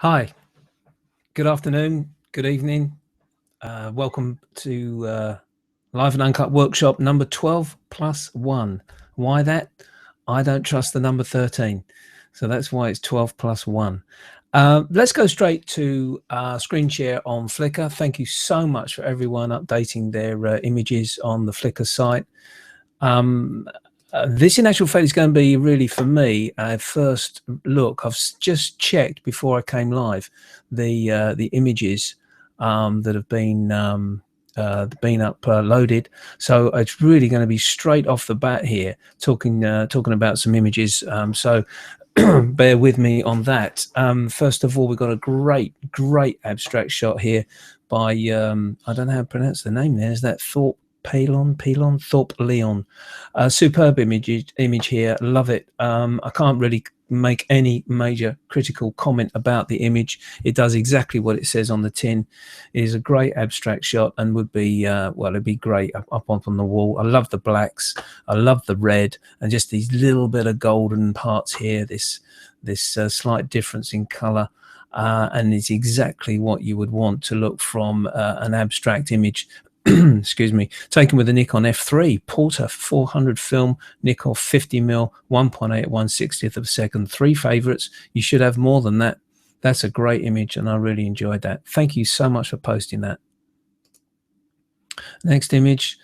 Hi, good afternoon, good evening. Welcome to Live and Uncut Workshop number 12 plus 1. Why that? I don't trust the number 13. So that's why it's 12 plus 1. Let's go straight to screen share on Flickr. Thank you so much for everyone updating their images on the Flickr site. This in actual fact is going to be really, for me, a first look. I've just checked before I came live the images that have been uploaded. So it's really going to be straight off the bat here, talking about some images. So bear with me on that. First of all, we've got a great abstract shot here by I don't know how to pronounce the name there. Is that Thorpe Leon? Superb image here. Love it. I can't really make any major critical comment about the image. It does exactly what it says on the tin. It is a great abstract shot and would be well, it'd be great up on the wall. I love the blacks, I love the red, and just these little bit of golden parts here, this slight difference in color. And it's exactly what you would want to look from an abstract image. Excuse me, taken with a Nikon F3 Porter 400 film, Nikon 50mm, 1.8 at 1/60th of a second. 3 favorites. You should have more than that. That's a great image and I really enjoyed that. Thank you so much for posting that. Next image,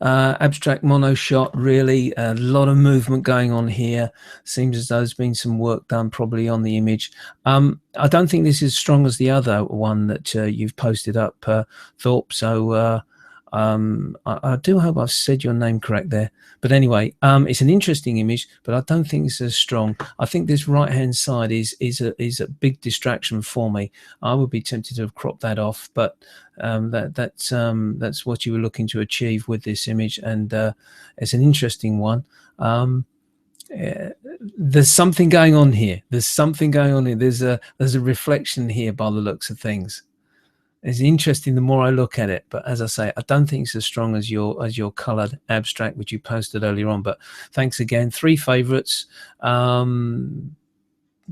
abstract mono shot. Really a lot of movement going on here. Seems as though there's been some work done probably on the image. I don't think this is as strong as the other one that you've posted up, Thorpe, so I do hope I've said your name correct there. But anyway, it's an interesting image, but I don't think it's as strong. I think this right hand side is a big distraction for me. I would be tempted to have cropped that off, but that's what you were looking to achieve with this image, and it's an interesting one. There's something going on here. There's a reflection here by the looks of things. It's interesting the more I look at it, but as I say, I don't think it's as strong as your colored abstract which you posted earlier on. But thanks again. 3 favorites.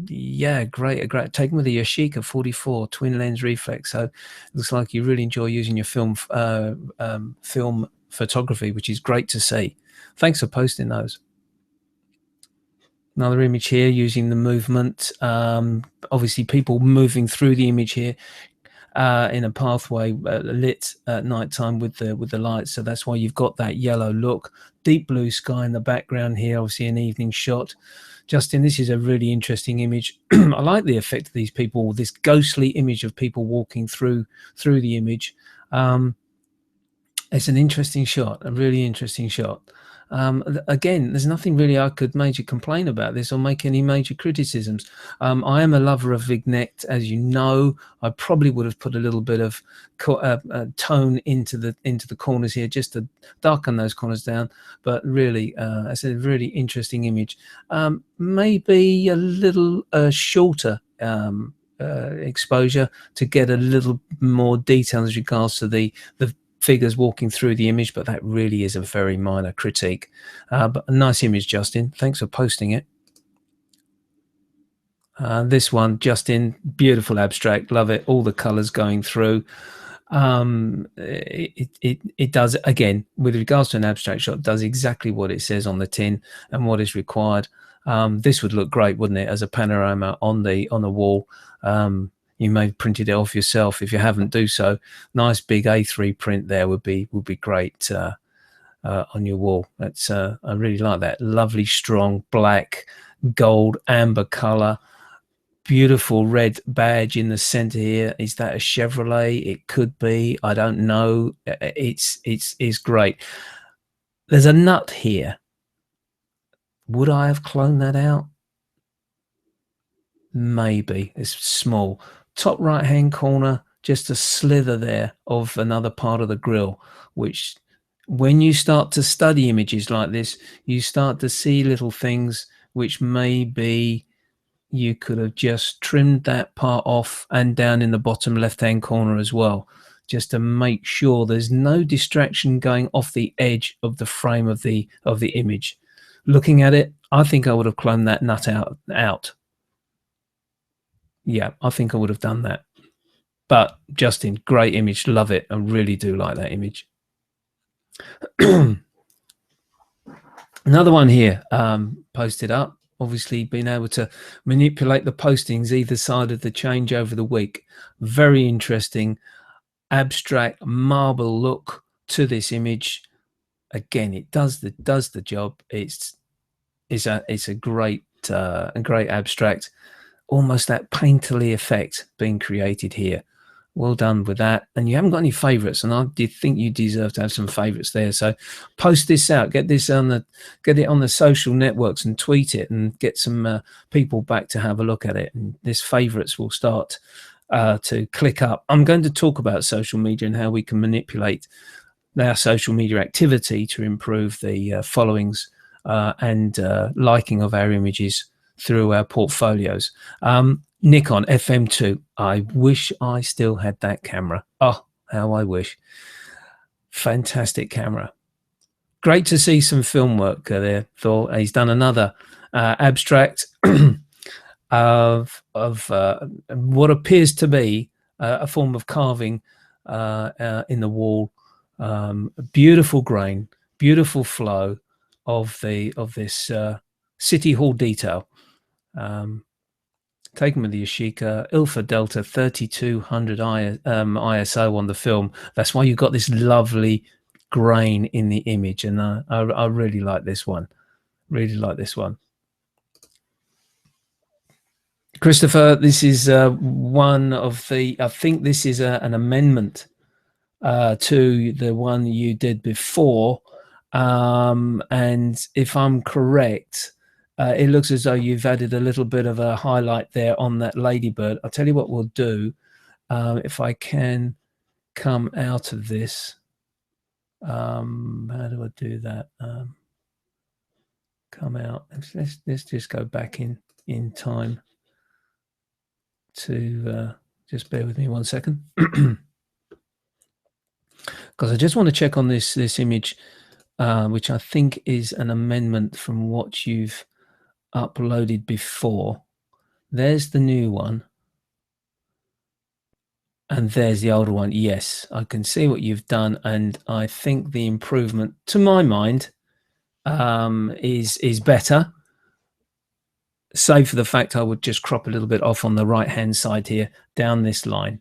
Yeah, great. Taken with a Yashica 44 twin lens reflex. So it looks like you really enjoy using your film photography, which is great to see. Thanks for posting those. Another image here using the movement. Obviously people moving through the image here. In a pathway lit at night time with the lights, so that's why you've got that yellow look. Deep blue sky in the background here, obviously an evening shot. Justin, this is a really interesting image. I like the effect of these people, this ghostly image of people walking through the image. It's an interesting shot, a really interesting shot. Again, there's nothing really I could major complain about this or make any major criticisms. I am a lover of vignette, as you know. I probably would have put a little bit of tone into the corners here just to darken those corners down. But really, it's a really interesting image. Maybe a little shorter exposure to get a little more detail as regards to the figures walking through the image, but that really is a very minor critique. But a nice image, Justin. Thanks for posting it. This one, Justin, beautiful abstract. Love it. All the colors going through. It does, again, with regards to an abstract shot, does exactly what it says on the tin and what is required. This would look great, wouldn't it, as a panorama on the wall. You may have printed it off yourself. If you haven't, do so. Nice big A3 print there would be great on your wall. That's I really like that. Lovely strong black, gold, amber color. Beautiful red badge in the center here. Is that a Chevrolet? It could be. I don't know. It's great. There's a nut here. Would I have cloned that out? Maybe. It's small. Top right hand corner, just a slither there of another part of the grill, which when you start to study images like this, you start to see little things which maybe you could have just trimmed that part off, and down in the bottom left hand corner as well, just to make sure there's no distraction going off the edge of the frame of the image. Looking at it, I think I would have cloned that nut out. Yeah, I think I would have done that. But Justin, great image. Love it. I really do like that image. Another one here, posted up. Obviously, being able to manipulate the postings either side of the change over the week. Very interesting, abstract marble look to this image. Again, it does the job. It's a great abstract, almost that painterly effect being created here. Well done with that. And you haven't got any favorites, and I did think you deserve to have some favorites there. So post this out, get it on the social networks and tweet it, and get some people back to have a look at it. And this favorites will start to click up. I'm going to talk about social media and how we can manipulate our social media activity to improve the followings and liking of our images through our portfolios. Nikon FM2. I wish I still had that camera. Oh, how I wish. Fantastic camera. Great to see some film work there, Thor. He's done another abstract of what appears to be a form of carving in the wall. Beautiful grain, beautiful flow of this city hall detail. Taken with the Yashica Ilfa Delta 3200 ISO on the film. That's why you've got this lovely grain in the image, and I really like this one. Really like this one. Christopher, this is one of the, I think this is an amendment to the one you did before. And if I'm correct, it looks as though you've added a little bit of a highlight there on that ladybird. I'll tell you what we'll do. If I can come out of this, how do I do that? Come out. Let's just go back in time to just bear with me 1 second. Because I just want to check on this image, which I think is an amendment from what you've uploaded before. There's the new one, and there's the older one. Yes, I can see what you've done, and I think the improvement, to my mind, is better, save for the fact I would just crop a little bit off on the right hand side here down this line,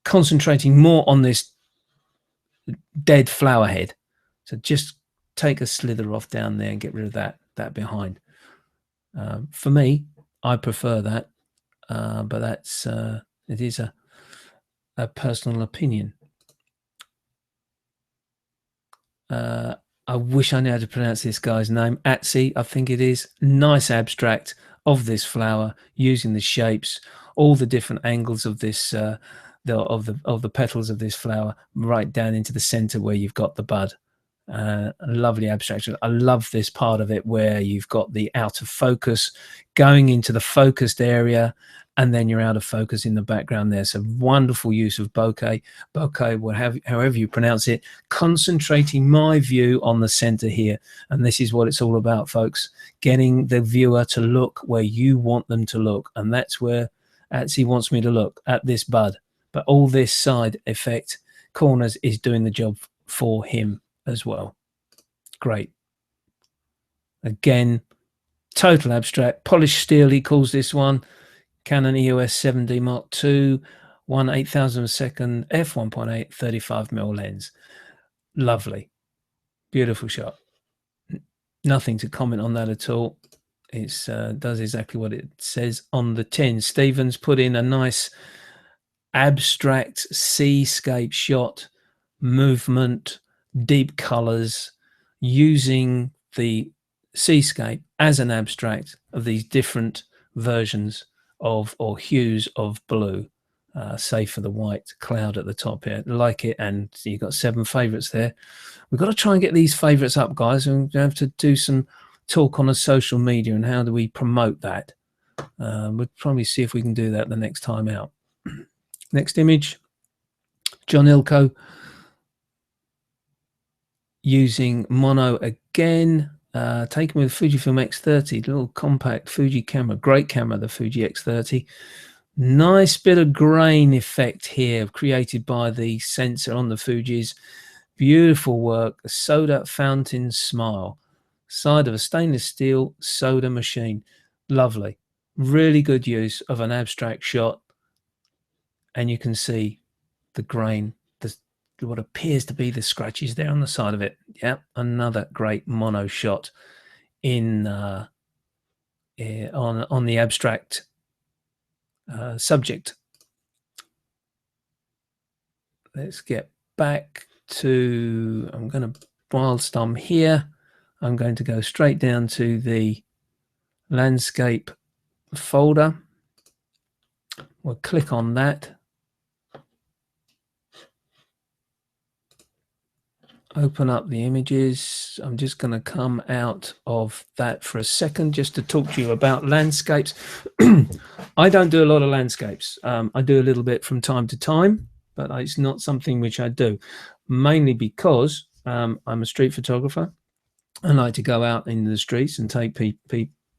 concentrating more on this dead flower head. So just take a slither off down there and get rid of that behind. For me, I prefer that, but that's it is a personal opinion. I wish I knew how to pronounce this guy's name. Atsi, I think it is. Nice abstract of this flower, using the shapes, all the different angles of this of the petals of this flower, right down into the center where you've got the bud. A lovely abstraction. I love this part of it where you've got the out of focus going into the focused area, and then you're out of focus in the background there. So wonderful use of bokeh, however you pronounce it, concentrating my view on the center here. And this is what it's all about, folks, getting the viewer to look where you want them to look. And that's where Atsi wants me to look, at this bud. But all this side effect corners is doing the job for him as well. Great. Again, total abstract, polished steel, he calls this one. Canon EOS 7D Mark II, 1/8000 of a second, f1.8, 35mm lens. Lovely. Beautiful shot. Nothing to comment on that at all. It does exactly what it says on the tin. Stevens put in a nice abstract seascape shot, movement, deep colors, using the seascape as an abstract of these different versions of, or hues of blue, save for the white cloud at the top here. Like it. And you've got 7 favorites there. We've got to try and get these favorites up, guys, and we have to do some talk on a social media and how do we promote that. We'll probably see if we can do that the next time out. Next image, John Ilko using mono again, taken with Fujifilm X30, little compact Fuji camera, great camera, the Fuji X30. Nice bit of grain effect here created by the sensor on the Fuji's. Beautiful work. A soda fountain smile. Side of a stainless steel soda machine. Lovely. Really good use of an abstract shot. And you can see the grain, what appears to be the scratches there on the side of it. Yeah, another great mono shot in on the abstract subject. Let's get back to, whilst I'm here, I'm going to go straight down to the landscape folder. We'll click on that. Open up the images. I'm just going to come out of that for a second just to talk to you about landscapes. I don't do a lot of landscapes. I do a little bit from time to time, but it's not something which I do, mainly because I'm a street photographer. I like to go out in the streets and take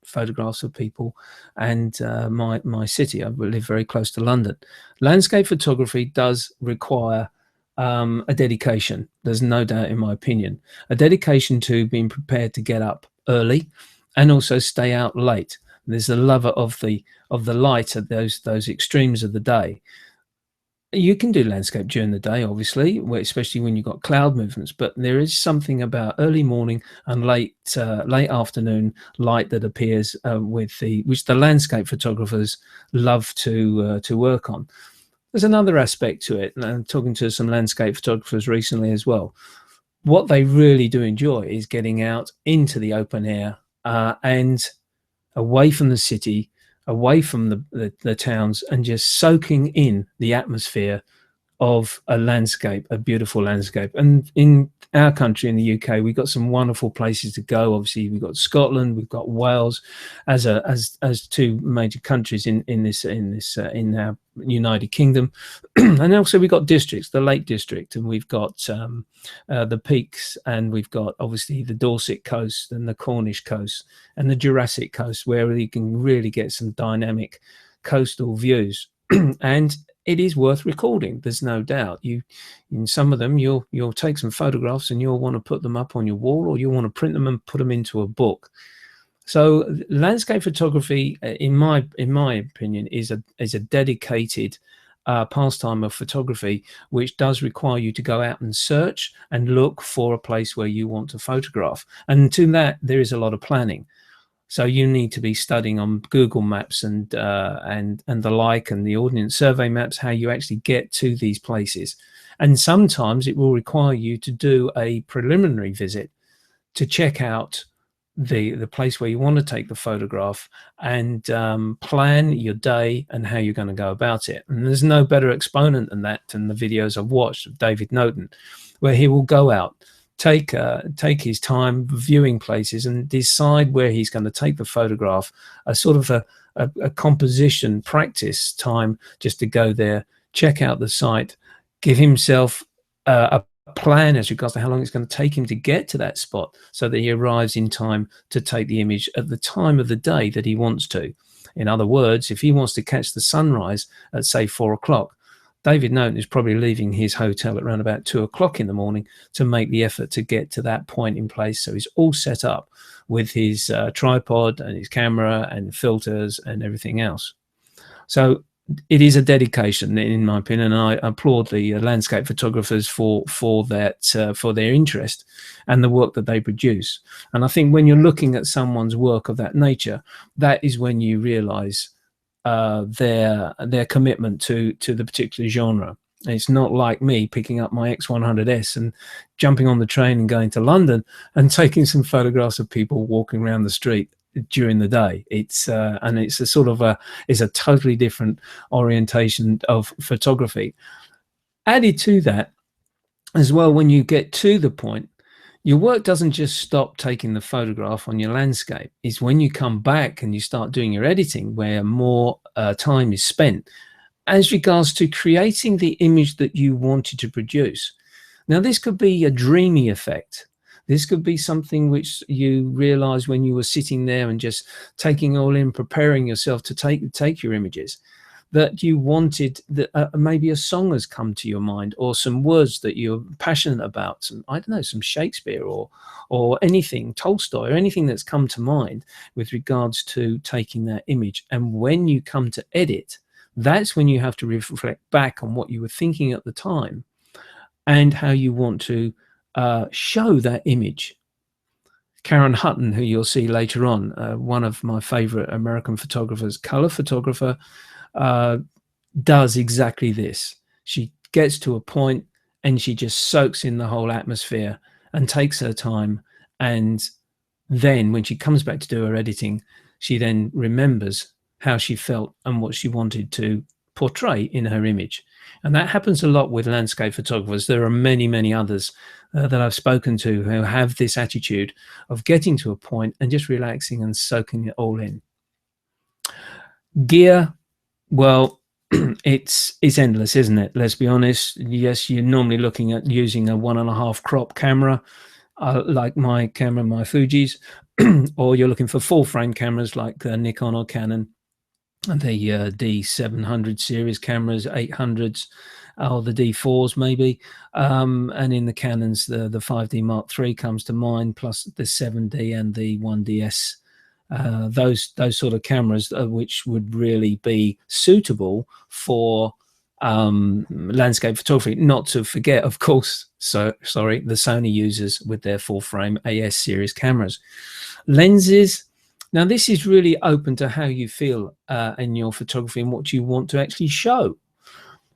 photographs of people and my city. I live very close to London. Landscape photography does require a dedication. There's no doubt, in my opinion, a dedication to being prepared to get up early and also stay out late. There's a lover of the light at those extremes of the day. You can do landscape during the day, obviously, especially when you've got cloud movements, but there is something about early morning and late afternoon light that appears which the landscape photographers love to work on. There's another aspect to it, and I'm talking to some landscape photographers recently as well. What they really do enjoy is getting out into the open air and away from the city, away from the towns, and just soaking in the atmosphere of a landscape, a beautiful landscape. And in our country, in the UK, we've got some wonderful places to go. Obviously, we've got Scotland, we've got Wales, as two major countries in our United Kingdom, and also we've got districts, the Lake District, and we've got the Peaks, and we've got obviously the Dorset coast and the Cornish coast and the Jurassic coast, where you can really get some dynamic coastal views. And it is worth recording. There's no doubt. In some of them, you'll take some photographs and you'll want to put them up on your wall, or you'll want to print them and put them into a book. So landscape photography, in my opinion, is a dedicated pastime of photography, which does require you to go out and search and look for a place where you want to photograph. And to that, there is a lot of planning. So you need to be studying on Google Maps and the like, and the Ordnance Survey maps, how you actually get to these places. And sometimes it will require you to do a preliminary visit to check out the place where you want to take the photograph and plan your day and how you're going to go about it. And there's no better exponent than that than the videos I've watched of David Noten, where he will go out, take his time viewing places and decide where he's going to take the photograph, a sort of a composition practice time, just to go there, check out the site, give himself a plan as regards to how long it's going to take him to get to that spot, so that he arrives in time to take the image at the time of the day that he wants to. In other words, if he wants to catch the sunrise at, say, 4 o'clock, David Noten is probably leaving his hotel at around about 2 o'clock in the morning to make the effort to get to that point in place. So he's all set up with his tripod and his camera and filters and everything else. So it is a dedication, in my opinion, and I applaud the landscape photographers for their interest and the work that they produce. And I think when you're looking at someone's work of that nature, that is when you realize their commitment to the particular genre. It's not like me picking up my X100S and jumping on the train and going to London and taking some photographs of people walking around the street during the day. It's a totally different orientation of photography. Added to that as well, when you get to the point, your work doesn't just stop taking the photograph on your landscape. It's when you come back and you start doing your editing, where more time is spent as regards to creating the image that you wanted to produce. Now, this could be a dreamy effect. This could be something which you realize when you were sitting there and just taking all in, preparing yourself to take your images. that you wanted, that maybe a song has come to your mind, or some words that you're passionate about, some, I don't know, some Shakespeare or anything, Tolstoy, or anything that's come to mind with regards to taking that image. And when you come to edit, that's when you have to reflect back on what you were thinking at the time and how you want to show that image. Karen Hutton, who you'll see later on, one of my favorite American photographers, color photographer, does exactly this. She gets to a point and she just soaks in the whole atmosphere and takes her time. And then when she comes back to do her editing, she then remembers how she felt and what she wanted to portray in her image. And that happens a lot with landscape photographers. There are many, many others that I've spoken to who have this attitude of getting to a point and just relaxing and soaking it all in. Gear, well, it's endless, isn't it? Let's be honest. Yes, you're normally looking at using a 1.5 crop camera, like my camera, my Fuji's, or you're looking for full frame cameras like Nikon or Canon, and the D700 series cameras, 800s, or the D4s maybe, and in the Canons, the 5D Mark III comes to mind, plus the 7D and the 1DS. Those sort of cameras, which would really be suitable for landscape photography. Not to forget, of course, the Sony users with their full frame AS series cameras. Lenses, now this is really open to how you feel in your photography and what you want to actually show.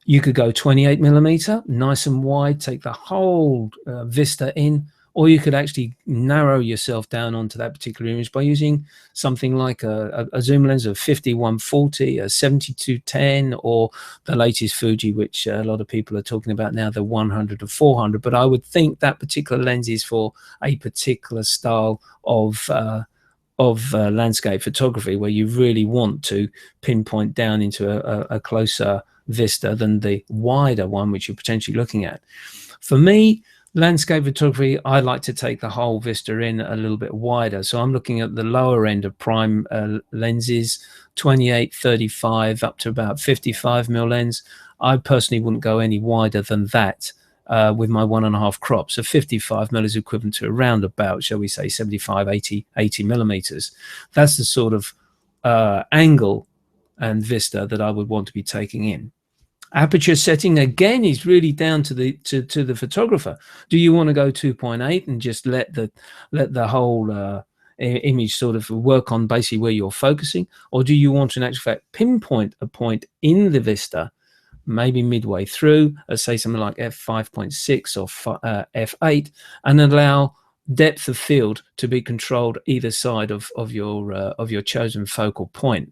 You could go 28mm, nice and wide, take the whole vista in, or you could actually narrow yourself down onto that particular image by using something like a zoom lens of 50-140, a 70-10, or the latest Fuji, which a lot of people are talking about now, the 100-400. But I would think that particular lens is for a particular style of landscape photography, where you really want to pinpoint down into a closer vista than the wider one which you're potentially looking at. For me, landscape photography, I like to take the whole vista in a little bit wider. So I'm looking at the lower end of prime lenses, 28, 35, up to about 55mm lens. I personally wouldn't go any wider than that with my 1.5 crop. So 55mm is equivalent to around about, shall we say, 75, 80mm. That's the sort of angle and vista that I would want to be taking in. Aperture setting, again, is really down to the photographer. Do you want to go 2.8 and just let the whole image sort of work on basically where you're focusing, or do you want to in actual fact pinpoint a point in the vista, maybe midway through, say something like f5.6 or f8, and allow depth of field to be controlled either side of your chosen focal point?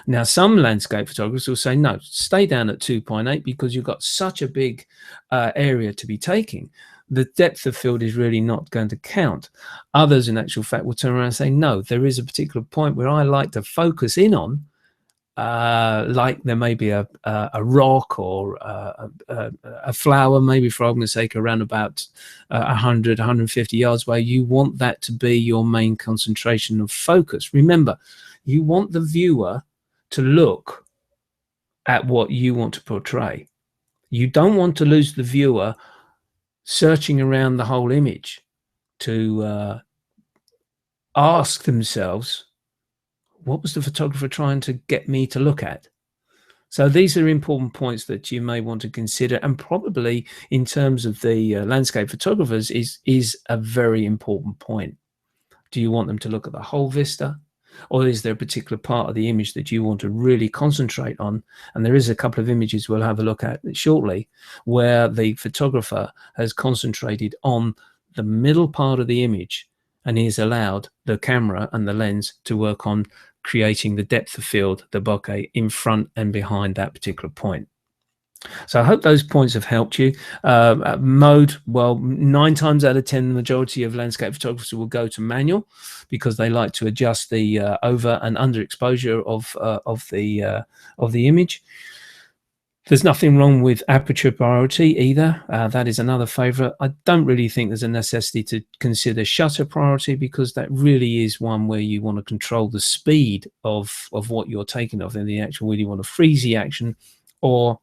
Now, some landscape photographers will say, no, stay down at 2.8 because you've got such a big area to be taking. The depth of field is really not going to count. Others, in actual fact, will turn around and say, no, there is a particular point where I like to focus in on, like there may be a rock or a flower, maybe for argument's sake, around about 100, 150 yards away. You want that to be your main concentration of focus. Remember, you want the viewer to look at what you want to portray. You don't want to lose the viewer searching around the whole image to ask themselves, what was the photographer trying to get me to look at? So these are important points that you may want to consider, and probably in terms of the landscape photographers is a very important point. Do you want them to look at the whole vista? Or is there a particular part of the image that you want to really concentrate on? And there is a couple of images we'll have a look at shortly where the photographer has concentrated on the middle part of the image, and he has allowed the camera and the lens to work on creating the depth of field, the bokeh, in front and behind that particular point. So I hope those points have helped you. Mode, well, 9 times out of 10, the majority of landscape photographers will go to manual because they like to adjust the over and under exposure of the image. There's nothing wrong with aperture priority either. That is another favorite. I don't really think there's a necessity to consider shutter priority, because that really is one where you want to control the speed of what you're taking of in the action, whether you want to freeze the action or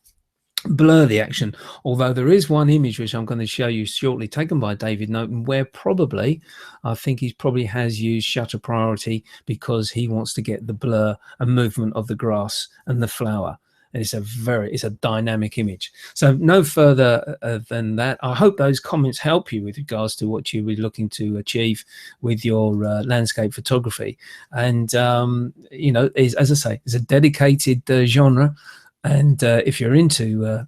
blur the action. Although there is one image which I'm going to show you shortly, taken by David Norton, where probably I think he probably has used shutter priority because he wants to get the blur and movement of the grass and the flower. And it's a dynamic image. So no further than that. I hope those comments help you with regards to what you were looking to achieve with your landscape photography. And you know, as I say, it's a dedicated genre. And if you're into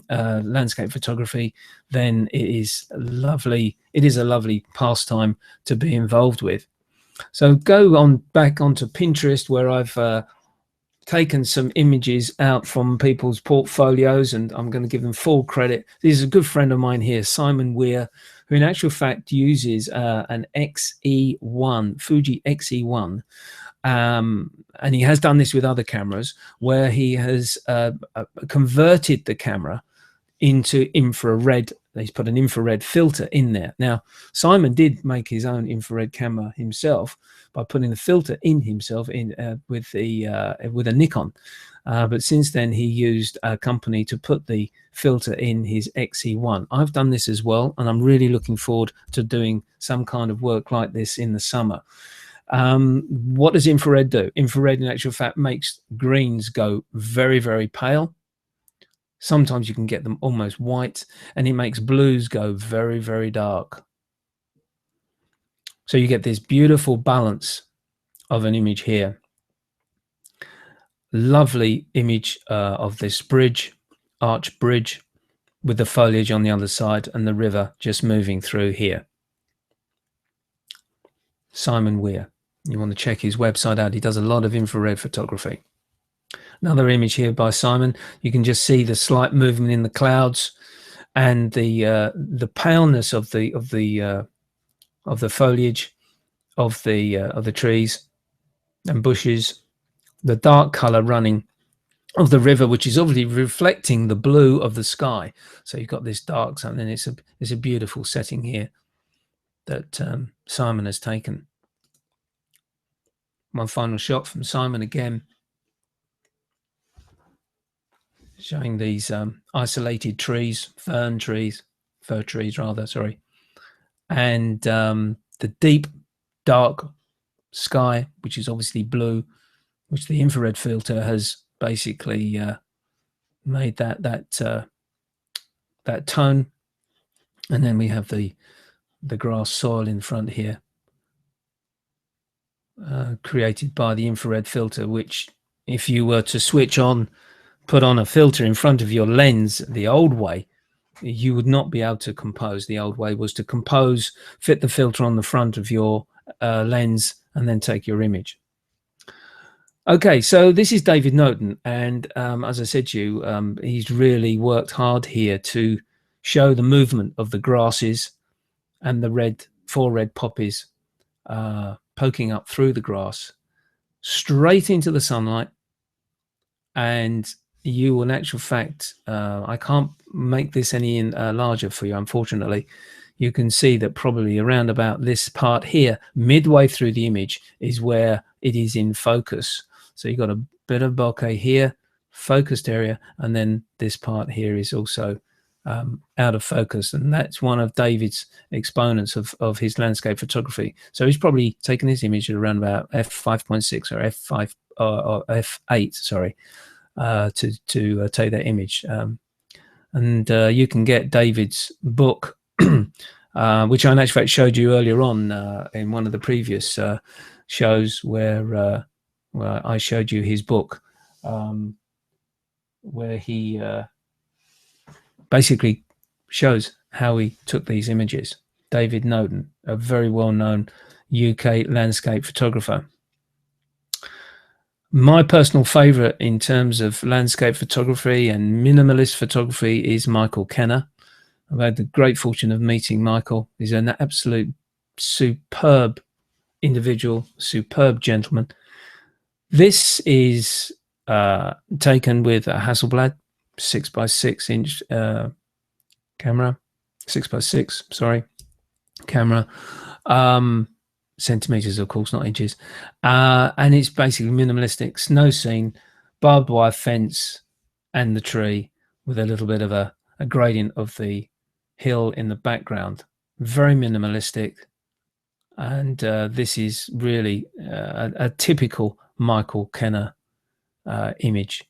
landscape photography, then it is lovely. It is a lovely pastime to be involved with. So go on back onto Pinterest, where I've taken some images out from people's portfolios, and I'm going to give them full credit. This is a good friend of mine here, Simon Weir, who in actual fact uses an XE1, Fuji XE1. And he has done this with other cameras, where he has converted the camera into infrared. He's put an infrared filter in there. Now, Simon did make his own infrared camera himself by putting the filter in himself with a Nikon. But since then, he used a company to put the filter in his XE1. I've done this as well, and I'm really looking forward to doing some kind of work like this in the summer. What does infrared do? Infrared, in actual fact, makes greens go very, very pale. Sometimes you can get them almost white, and it makes blues go very, very dark. So you get this beautiful balance of an image here. Lovely image of this bridge, arch bridge, with the foliage on the other side and the river just moving through here. Simon Weir. You want to check his website out. He does a lot of infrared photography. Another image here by Simon. You can just see the slight movement in the clouds and the paleness of the foliage of the trees and bushes. The dark color running of the river, which is obviously reflecting the blue of the sky. So you've got this dark sun, and it's a beautiful setting here that Simon has taken. One final shot from Simon again, showing these isolated trees, fir trees rather, sorry, and the deep dark sky, which is obviously blue, which the infrared filter has basically made that tone. And then we have the grass soil in front here, created by the infrared filter, which if you were to switch on, put on a filter in front of your lens the old way, you would not be able to compose. The old way was to compose, fit the filter on the front of your lens, and then take your image. Okay, so this is David Norton, and as I said to you, he's really worked hard here to show the movement of the grasses and the four red poppies poking up through the grass straight into the sunlight. And you will, in actual fact, I can't make this any larger for you, unfortunately. You can see that probably around about this part here, midway through the image, is where it is in focus. So you've got a bit of bokeh here, focused area, and then this part here is also out of focus. And that's one of David's exponents of his landscape photography. So he's probably taken this image at around about f5.6 or f5 or f8, sorry, to take that image. And you can get David's book, which I in actual fact showed you earlier on in one of the previous shows, where I showed you his book, where he basically shows how he took these images. David Norton, a very well-known UK landscape photographer. My personal favorite in terms of landscape photography and minimalist photography is Michael Kenner. I've had the great fortune of meeting Michael. He's an absolute superb individual, superb gentleman. This is taken with a Hasselblad 6x6 inch camera, 6x6, sorry, camera, centimeters, of course, not inches. And it's basically minimalistic, snow scene, barbed wire fence, and the tree with a little bit of a gradient of the hill in the background. Very minimalistic. And this is really a typical Michael Kenner image.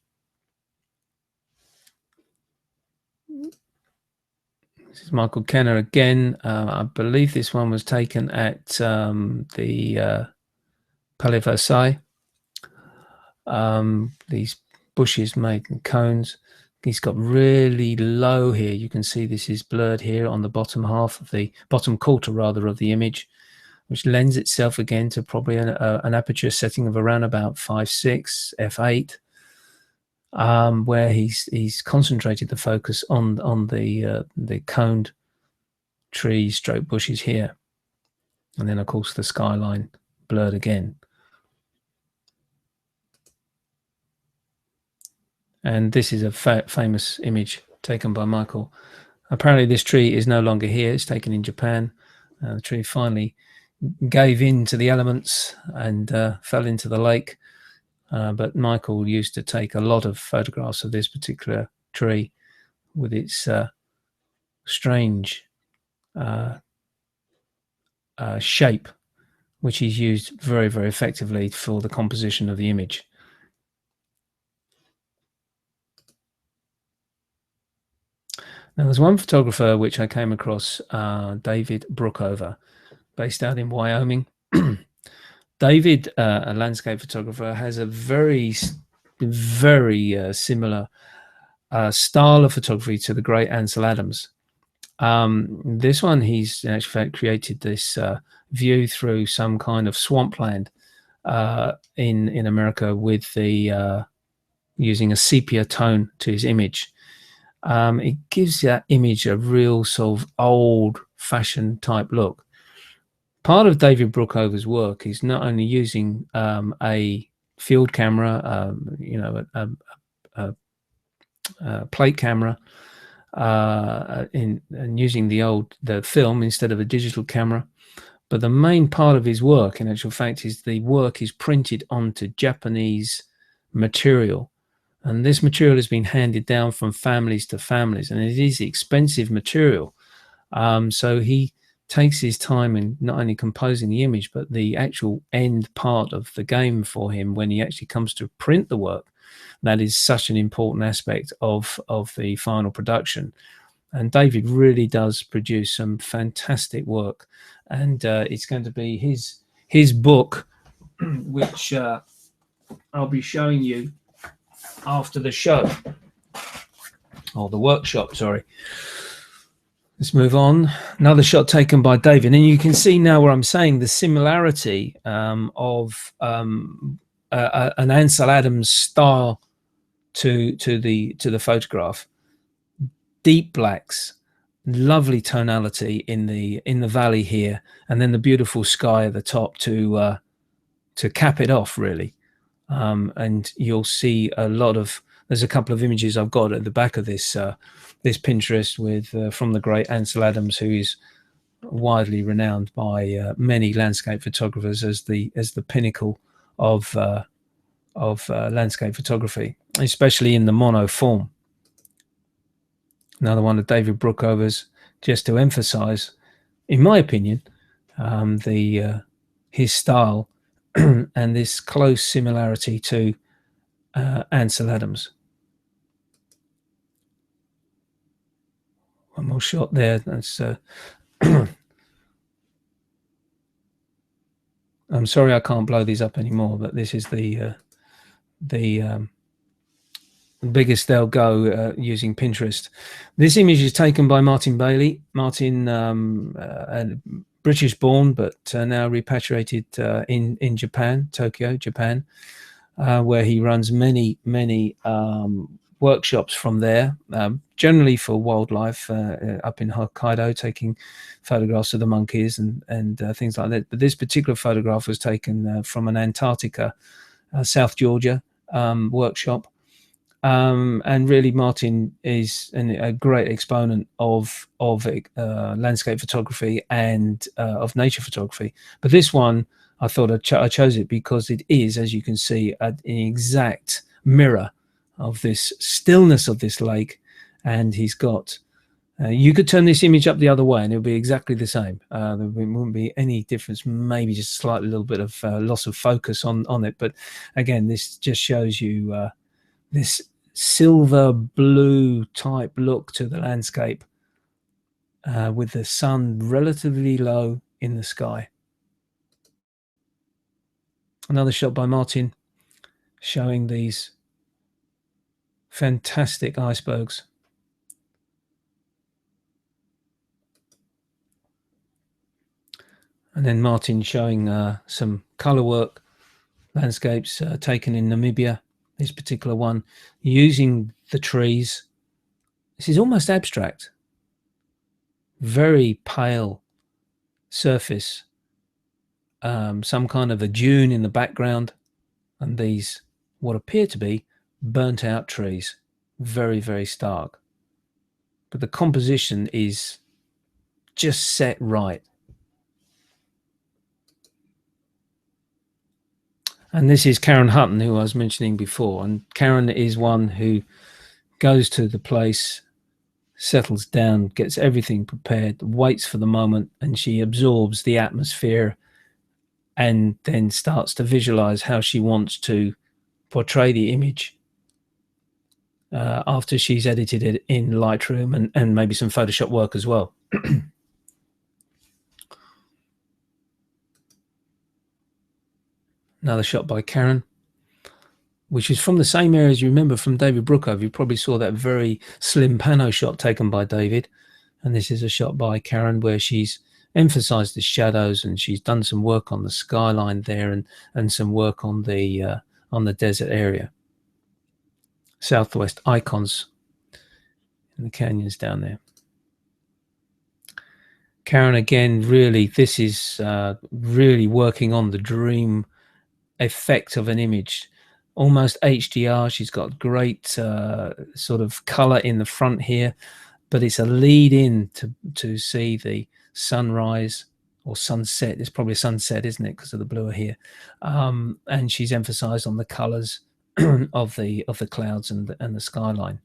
This is Michael Kenner again. I believe this one was taken at the Palais Versailles. These bushes made in cones. He's got really low here. You can see this is blurred here on the bottom half of the bottom quarter, rather, of the image, which lends itself again to probably an aperture setting of around about 5.6 f8. Where he's concentrated the focus on the coned trees, stroke bushes here, and then of course the skyline blurred again. And this is a famous image taken by Michael. Apparently, this tree is no longer here. It's taken in Japan. The tree finally gave in to the elements and fell into the lake. But Michael used to take a lot of photographs of this particular tree with its strange shape, which he's used very, very effectively for the composition of the image. Now, there's one photographer which I came across, David Brookover, based out in Wyoming. David, a landscape photographer, has a very, very similar style of photography to the great Ansel Adams. This one, he's in actual fact created this view through some kind of swampland in America with the using a sepia tone to his image. It gives that image a real sort of old-fashioned type look. Part of David Brookover's work is not only using a field camera, a plate camera, and using the film instead of a digital camera, but the main part of his work, in actual fact, is the work is printed onto Japanese material, and this material has been handed down from families to families, and it is expensive material. So he takes his time in not only composing the image, but the actual end part of the game for him when he actually comes to print the work. That is such an important aspect of the final production. And David really does produce some fantastic work. And it's going to be his book, which I'll be showing you after the show, or the workshop, sorry. Let's move on. Another shot taken by David, and you can see now where I'm saying the similarity of an Ansel Adams style to the photograph. Deep blacks, lovely tonality in the valley here, and then the beautiful sky at the top to cap it off, really. And you'll see a lot of. There's a couple of images I've got at the back of this this Pinterest with from the great Ansel Adams, who is widely renowned by many landscape photographers as the pinnacle of landscape photography, especially in the mono form. Another one of David Brookover's, just to emphasize, in my opinion, his style and this close similarity to Ansel Adams. One more shot there. That's I'm sorry I can't blow these up anymore, but this is the biggest they'll go using Pinterest. This image is taken by Martin Bailey. Martin, British born, but now repatriated in Japan, Tokyo, Japan, where he runs many workshops from there, generally for wildlife, up in Hokkaido, taking photographs of the monkeys and things like that. But this particular photograph was taken from an Antarctica, South Georgia workshop. And really, Martin is a great exponent of landscape photography and of nature photography. But this one, I thought I chose it because it is, as you can see, an exact mirror of this stillness of this lake. And he's got, you could turn this image up the other way and it'll be exactly the same. There wouldn't be any difference, maybe just a slightly little bit of loss of focus on it. But again, this just shows you this silver blue type look to the landscape with the sun relatively low in the sky. Another shot by Martin showing these fantastic icebergs. And then Martin showing some color work landscapes taken in Namibia, this particular one, using the trees. This is almost abstract. Very pale surface. Some kind of a dune in the background. And these, what appear to be burnt out trees. Very, very stark. But the composition is just set right. And this is Karen Hutton, who I was mentioning before. And Karen is one who goes to the place, settles down, gets everything prepared, waits for the moment, and she absorbs the atmosphere and then starts to visualize how she wants to portray the image after she's edited it in Lightroom and maybe some Photoshop work as well. Another shot by Karen, which is from the same area as you remember from David Brookhover. You probably saw that very slim pano shot taken by David. And this is a shot by Karen where she's emphasized the shadows and she's done some work on the skyline there and some work on the desert area. Southwest icons in the canyons down there. Karen, again, really, this is really working on the dream effect of an image, almost HDR. She's got great sort of color in the front here, but it's a lead in to see the sunrise or sunset. It's probably a sunset, isn't it, because of the blue here. And she's emphasized on the colors of the clouds and the skyline.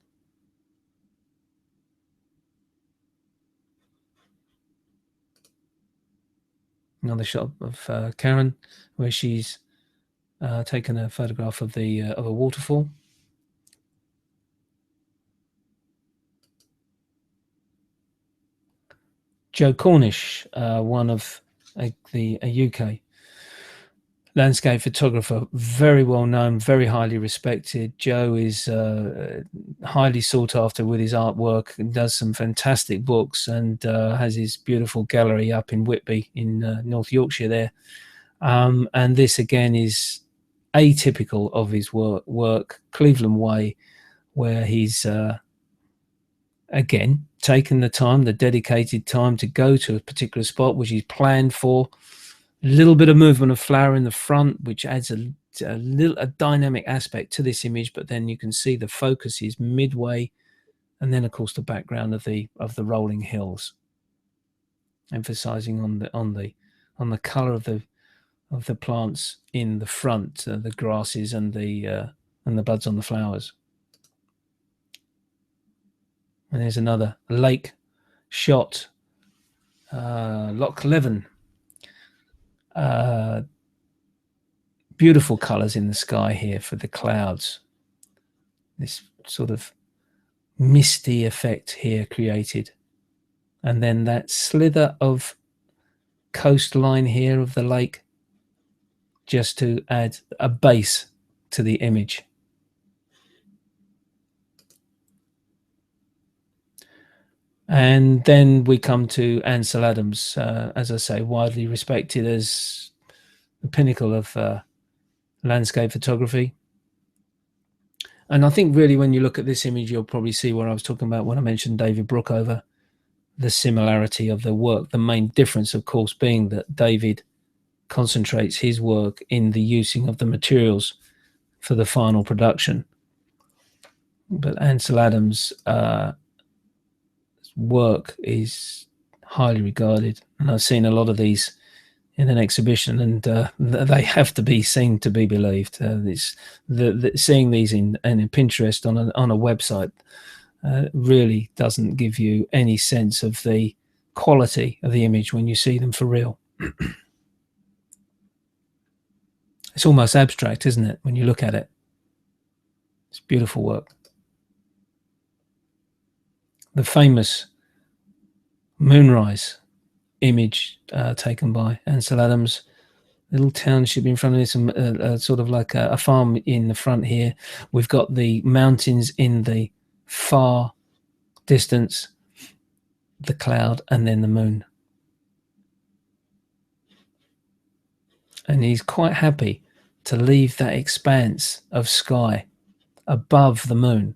Another shot of Karen where she's taken a photograph of a waterfall. Joe Cornish, one of a UK landscape photographer, very well known, very highly respected. Joe is highly sought after with his artwork and does some fantastic books and has his beautiful gallery up in Whitby in North Yorkshire there. And this again is atypical of his work, Cleveland Way, where he's again taken the time, the dedicated time to go to a particular spot which he's planned for. A little bit of movement of flower in the front, which adds a dynamic aspect to this image, but then you can see the focus is midway, and then of course the background of the rolling hills, emphasizing on the color of the plants in the front, the grasses and the buds on the flowers. And there's another lake shot, Loch Leven. Beautiful colors in the sky here for the clouds. This sort of misty effect here created. And then that slither of coastline here of the lake, just to add a base to the image. And then we come to Ansel Adams, as I say, widely respected as the pinnacle of landscape photography. And I think really when you look at this image, you'll probably see what I was talking about when I mentioned David Brookhover, the similarity of the work. The main difference, of course, being that David concentrates his work in the using of the materials for the final production. But Ansel Adams' work is highly regarded, and I've seen a lot of these in an exhibition, and they have to be seen to be believed. Seeing these in Pinterest on a website really doesn't give you any sense of the quality of the image when you see them for real. It's almost abstract, isn't it, when you look at it? It's beautiful work. The famous moonrise image taken by Ansel Adams, little township in front of it, some sort of like a farm in the front here. We've got the mountains in the far distance, the cloud, and then the moon. And he's quite happy to leave that expanse of sky above the moon.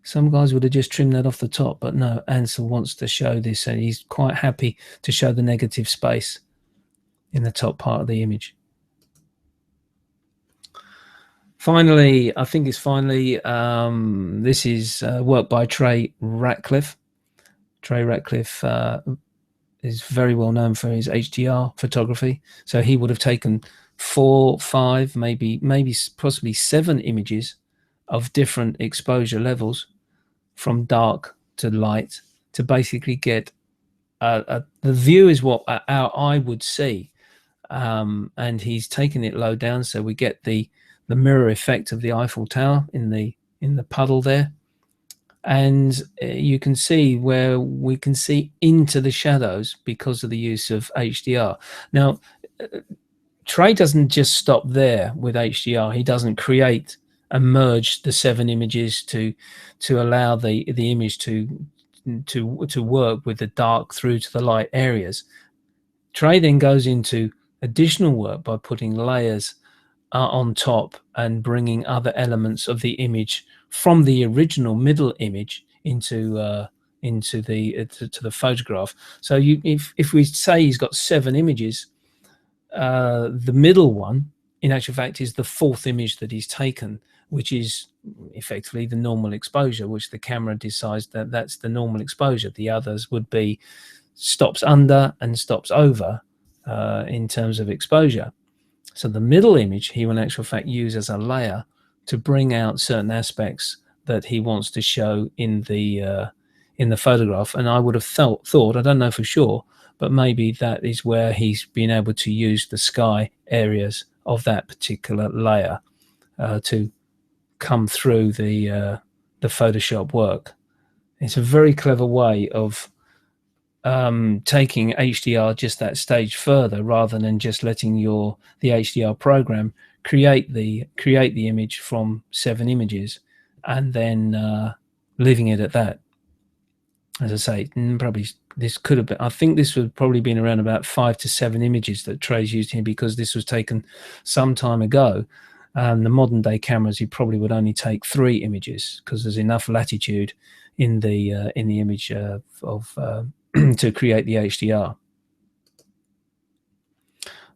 Some guys would have just trimmed that off the top, but no, Ansel wants to show this, and he's quite happy to show the negative space in the top part of the image. Finally, I think it's finally, this is work by Trey Ratcliffe. Trey Ratcliffe is very well known for his HDR photography. So he would have taken 4, 5, maybe possibly 7 images of different exposure levels from dark to light to basically get the view is what our eye would see. And he's taken it low down, so we get the mirror effect of the Eiffel Tower in the puddle there. And you can see where we can see into the shadows because of the use of HDR. Now, Trey doesn't just stop there with HDR. He doesn't create and merge the 7 images to allow the image to work with the dark through to the light areas. Trey then goes into additional work by putting layers on top and bringing other elements of the image from the original middle image into the photograph. So if we say he's got 7 images, the middle one, in actual fact, is the 4th image that he's taken, which is effectively the normal exposure, which the camera decides that that's the normal exposure. The others would be stops under and stops over in terms of exposure. So the middle image he will in actual fact use as a layer to bring out certain aspects that he wants to show in the photograph. And I would have thought, I don't know for sure, but maybe that is where he's been able to use the sky areas of that particular layer to come through the Photoshop work. It's a very clever way of taking HDR just that stage further, rather than just letting the HDR program create the image from 7 images and then leaving it at that. As I say, probably this could have been, I think this would probably been around about 5 to 7 images that Trey's used here, because this was taken some time ago. The modern day cameras, you probably would only take 3 images because there's enough latitude in the image to create the HDR.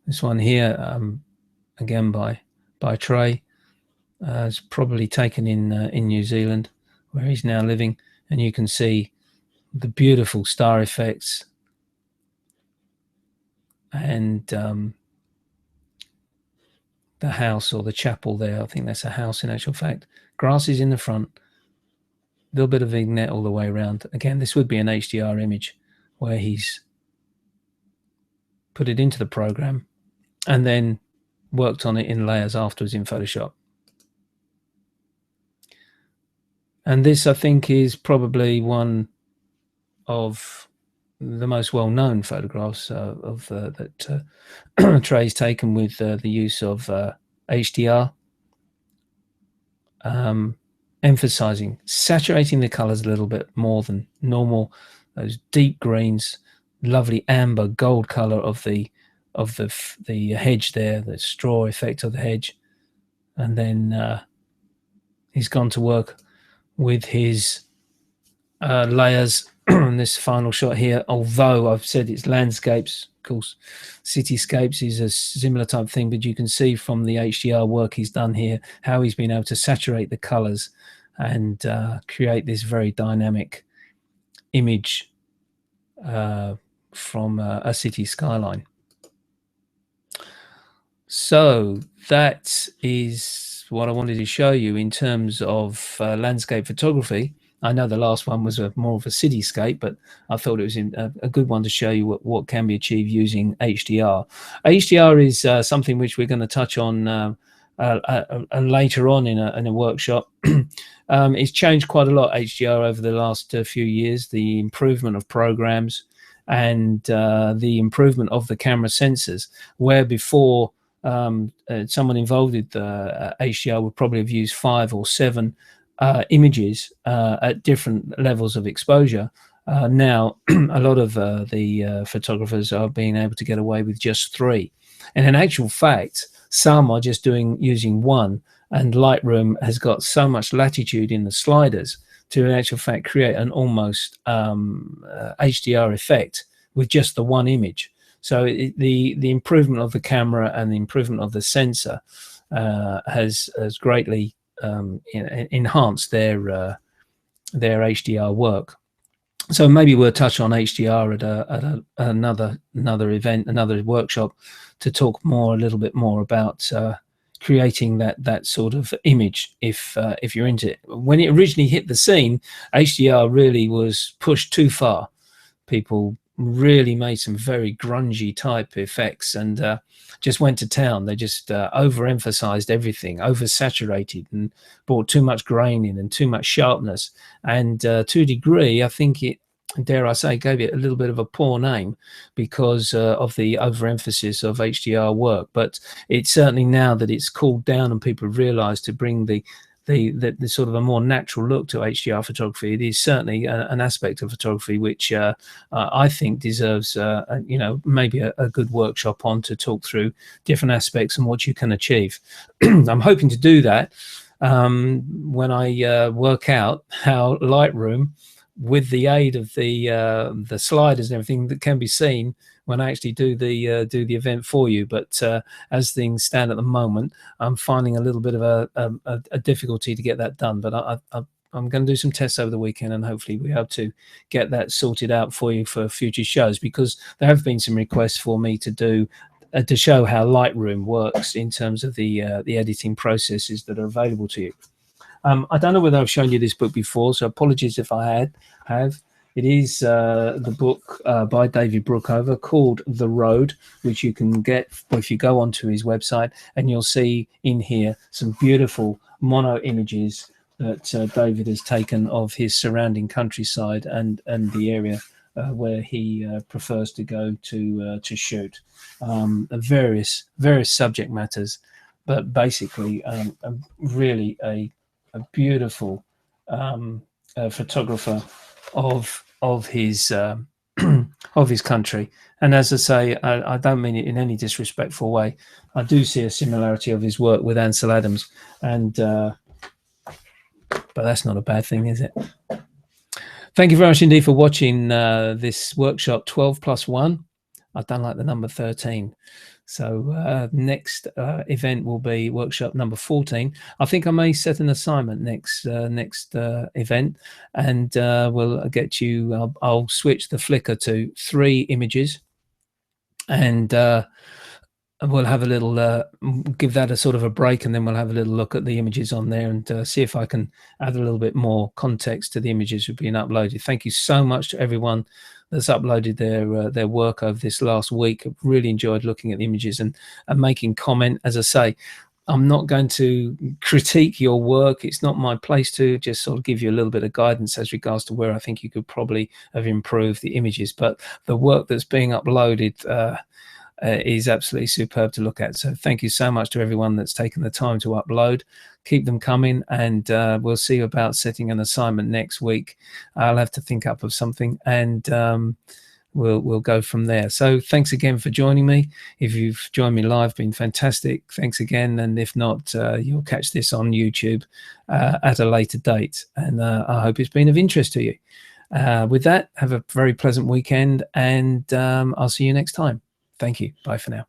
This one here, again by Trey, is probably taken in New Zealand, where he's now living, and you can see the beautiful star effects and the house or the chapel there. I think that's a house in actual fact. Grass is in the front, a little bit of vignette all the way around. Again, this would be an HDR image where he's put it into the program and then worked on it in layers afterwards in Photoshop. And this, I think, is probably one of the most well-known photographs that Trey's taken with the use of HDR, emphasizing, saturating the colors a little bit more than normal. Those deep greens, lovely amber gold color of the hedge there, the straw effect of the hedge. And then he's gone to work with his layers on this final shot here. Although I've said it's landscapes, of course, cityscapes is a similar type of thing, but you can see from the HDR work he's done here how he's been able to saturate the colors and create this very dynamic image from a city skyline. So that is what I wanted to show you in terms of landscape photography. I know the last one was more of a cityscape, but I thought it was a good one to show you what can be achieved using HDR. HDR is something which we're going to touch on later on in a workshop. It's changed quite a lot, HDR, over the last few years. The improvement of programs and the improvement of the camera sensors, where before someone involved with HDR would probably have used 5 or 7 images at different levels of exposure. Now, a lot of the photographers are being able to get away with just 3. And in actual fact, some are just using 1, and Lightroom has got so much latitude in the sliders to, in actual fact, create an almost HDR effect with just the 1 image. So the improvement of the camera and the improvement of the sensor has greatly enhanced their HDR work. So maybe we'll touch on HDR at another event, another workshop, to talk a little bit more about creating that sort of image if you're into it. When it originally hit the scene, HDR really was pushed too far. People really made some very grungy type effects and just went to town. They just overemphasized everything, oversaturated, and brought too much grain in and too much sharpness. And to a degree, I think it, dare I say, gave it a little bit of a poor name because of the overemphasis of HDR work. But it's certainly, now that it's cooled down and people have realized to bring the sort of a more natural look to HDR photography, it is certainly an aspect of photography which I think deserves maybe a good workshop on, to talk through different aspects and what you can achieve. I'm hoping to do that when I work out how Lightroom, with the aid of the sliders and everything that can be seen when I actually do the event for you. But as things stand at the moment, I'm finding a little bit of a difficulty to get that done. But I'm going to do some tests over the weekend, and hopefully we hope to get that sorted out for you for future shows, because there have been some requests for me to do to show how Lightroom works in terms of the editing processes that are available to you. I don't know whether I've shown you this book before, so apologies if I have. It is the book by David Brookover called The Road, which you can get if you go onto his website, and you'll see in here some beautiful mono images that David has taken of his surrounding countryside and the area where he prefers to go to shoot. Various subject matters, but basically really a beautiful photographer of his of his country. And as I say, I don't mean it in any disrespectful way. I do see a similarity of his work with Ansel Adams, and but that's not a bad thing, is it? Thank you very much indeed for watching this workshop 12+1. I've done like the number 13. So next event will be workshop number 14. I think I may set an assignment next event, and we'll get you. I'll switch the Flickr to 3 images, and we'll have a little give that a sort of a break, and then we'll have a little look at the images on there and see if I can add a little bit more context to the images that have been uploaded. Thank you so much to everyone that's uploaded their work over this last week. I've really enjoyed looking at the images and making comment. As I say, I'm not going to critique your work. It's not my place to, just sort of give you a little bit of guidance as regards to where I think you could probably have improved the images. But the work that's being uploaded is absolutely superb to look at. So thank you so much to everyone that's taken the time to upload. Keep them coming, and we'll see about setting an assignment next week. I'll have to think up of something, and we'll go from there. So thanks again for joining me. If you've joined me live, been fantastic. Thanks again. And if not, you'll catch this on YouTube at a later date. And I hope it's been of interest to you. With that, have a very pleasant weekend, and I'll see you next time. Thank you. Bye for now.